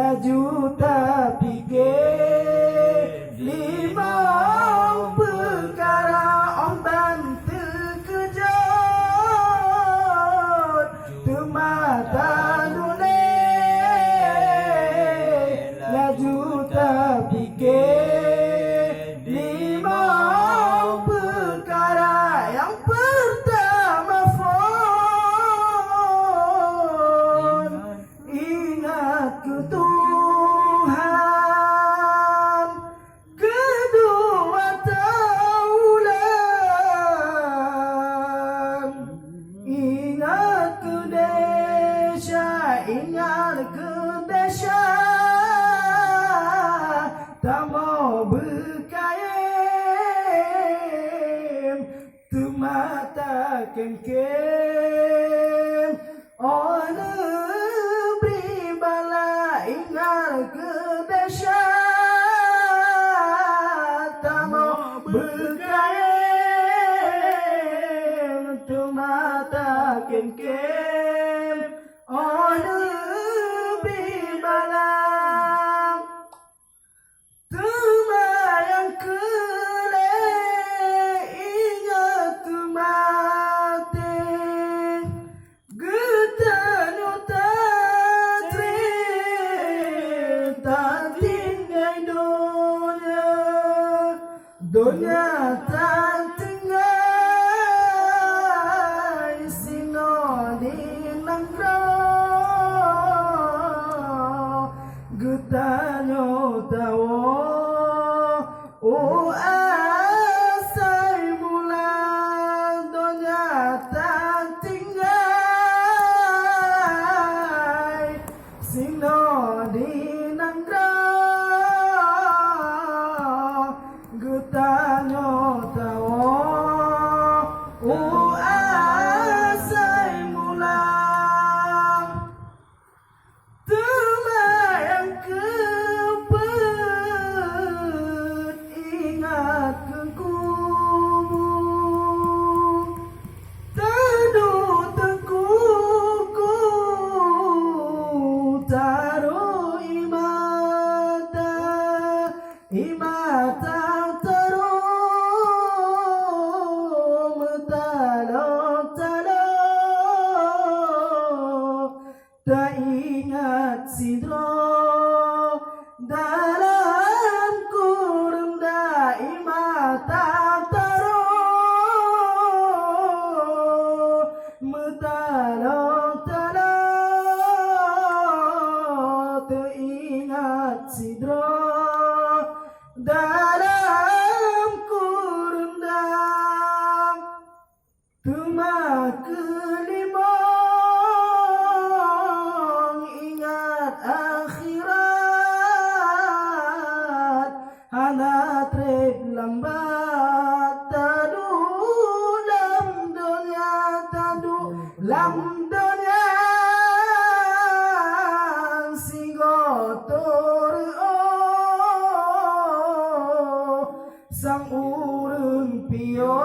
laju tapi lima perkara omban terkejut temata nulih laju tapi lima perkara yang pertama phone ingat ke Tuhan, kedua taulan ingat ke desa, ingat ke desa tak mau berkain temata kengkem ona beribalah ingat ke desa tak mau berkain temata kengkem ona beribalah yang kelih ingat ke mati getanyo tatri tak tinggal dunia tak tinggal sino di nangro getanyo tawo oh asal mula dunia tak tinggal sino di nangro getanyo tawo oh asal mula yang kepet ingat ke kubur teduh tekuku taruh imata taruh metalo tak ingat sidro dalam kurung daimata taruh metalo tak ingat sidro dalam kurung tuma kelima akhirat hana trip lambat tadu lam dunia tadu lam dunia sigotor sang urun pio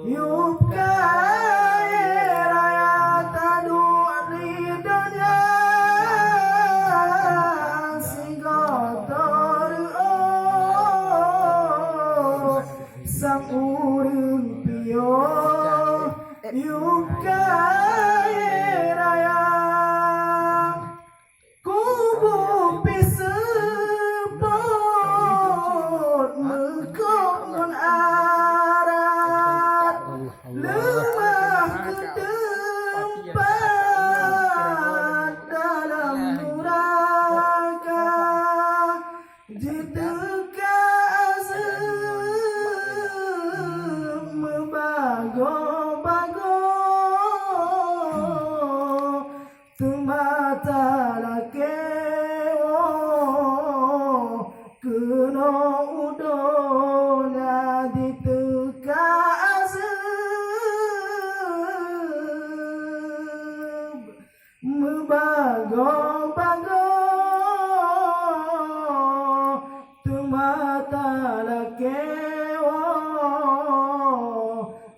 yup kaya raya tadu di dunia sigotor sang urun pio yup kaya raya kubu pisepot mekon arat lemah ke tempat dalam neraka diteka azab membago-bago temata lakewo kena udonya diteka azab membago-bago temata lakewo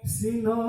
sino